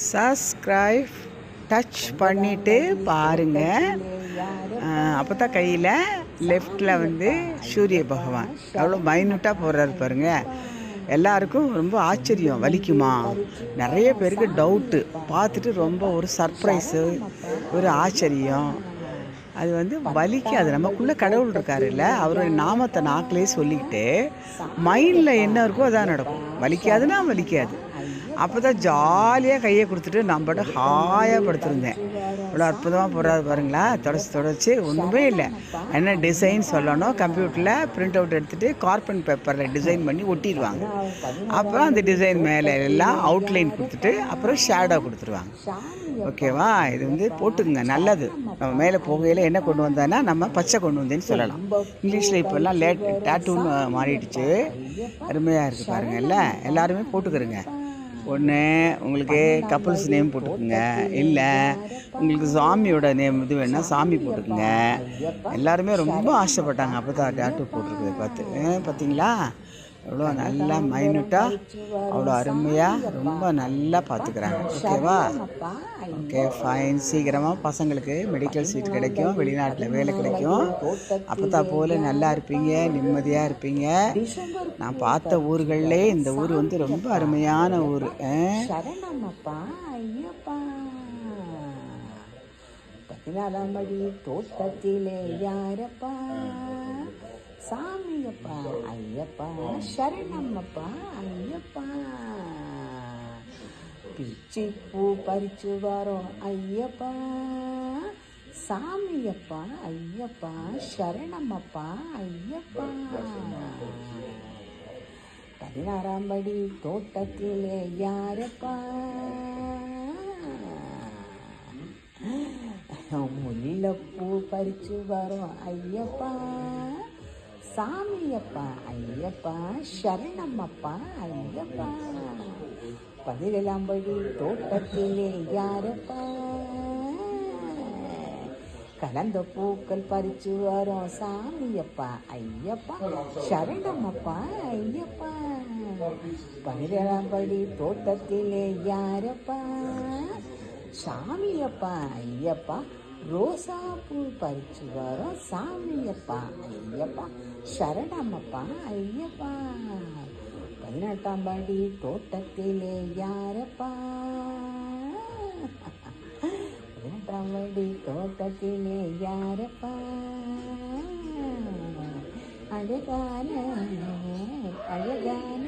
Subscribe touch பண்ணிவிட்டு பாருங்கள். அப்போ தான் கையில் லெஃப்டில் வந்து சூரிய பகவான் எவ்வளோ மைனூட்டாக போடுறாரு பாருங்கள். எல்லாருக்கும் ரொம்ப ஆச்சரியம், வலிக்குமா? நிறைய பேருக்கு டவுட்டு, பார்த்துட்டு ரொம்ப ஒரு சர்ப்ரைஸு, ஒரு ஆச்சரியம். அது வந்து வலிக்காது. நமக்குள்ளே கடவுள் இருக்காருல்ல, அவருடைய நாமத்தை நாக்கிலே சொல்லிக்கிட்டு மைண்டில் என்ன இருக்கோ அதான் நடக்கும். வலிக்காதுன்னா வலிக்காது. அப்போ தான் ஜாலியாக கையை கொடுத்துட்டு நான் பாட்டு ஹாயாக படுத்துருந்தேன். இவ்வளோ அற்புதமாக போடுறாரு பாருங்களா. தொடச்சி ஒன்றுமே இல்லை. என்ன டிசைன் சொல்லணும், கம்ப்யூட்டரில் ப்ரிண்ட் அவுட் எடுத்துகிட்டு கார்பன் பேப்பரில் டிசைன் பண்ணி ஒட்டிடுவாங்க. அப்புறம் அந்த டிசைன் மேலே எல்லாம் அவுட்லைன் கொடுத்துட்டு அப்புறம் ஷேடோ கொடுத்துருவாங்க. ஓகேவா? இது வந்து போட்டுக்குங்க, நல்லது. நம்ம மேலே போகையில் என்ன கொண்டு வந்தோன்னா நம்ம பச்சை கொண்டு வந்தேன்னு சொல்லலாம். இங்கிலீஷில் இப்போல்லாம் டேட்டூன்னு மாறிடுச்சு. அருமையாக இருக்குது பாருங்கள்ல. எல்லாருமே போட்டுக்கிறோங்க. ஒன்று உங்களுக்கு கப்புள்ஸ் நேம் போட்டுக்குங்க, இல்லை உங்களுக்கு சாமியோட நேம் இது வேணால் சாமி போட்டுக்குங்க. எல்லாருமே ரொம்ப ஆசைப்பட்டாங்க அப்போ தான் டேட்டூ போட்டிருக்குது பார்த்தீங்களா? எவ்வளோ நல்லா மைனூட்டாக, அவ்வளோ அருமையாக, ரொம்ப நல்லா பார்த்துக்கிறாங்க. ஓகேவா? Okay, fine. சீக்கிரமாக பசங்களுக்கு மெடிக்கல் சீட் கிடைக்கும், வெளிநாட்டில் வேலை கிடைக்கும். அப்போ தான் போல் நல்லா இருப்பீங்க, நிம்மதியாக இருப்பீங்க. நான் பார்த்த ஊர்கள்லே இந்த ஊர் வந்து ரொம்ப அருமையான ஊர். தோட்டத்திலே யாரப்பா? சாமியப்பா ஐயப்பா, சரணம்மப்பா ஐயப்பா. பிச்சி பூ பறிச்சு வரோம் ஐயப்பா, சாமியப்பா ஐயப்பா, சரணம்மப்பா ஐயப்பா. 16ஆம் படி தோட்டத்திலே யாரப்பா? முல்லைப்பூ பறிச்சு வரோம் ஐயப்பா, சாமியப்பா ஐயப்பா, சரணம்மப்பா ஐயப்பா. 17ஆம் படி தோட்டத்திலே யாரப்பா? கலந்த பூக்கள் பறிச்சு வரோம் சாமியப்பா ஐயப்பா, சரணம்மப்பா ஐயப்பா. 17ஆம் படி தோட்டத்திலே யாரப்பா? சாமியப்பா ஐயப்பா, ரோசா பூ பறிச்சு வரோம் சாமியப்பா ஐயப்பா, சரணம்மப்பா ஐயப்பா. 18ஆம் படி தோட்டத்திலே யாரப்பா? 18ஆம் படி தோட்டத்திலே யாரப்பா? அழகான அழகான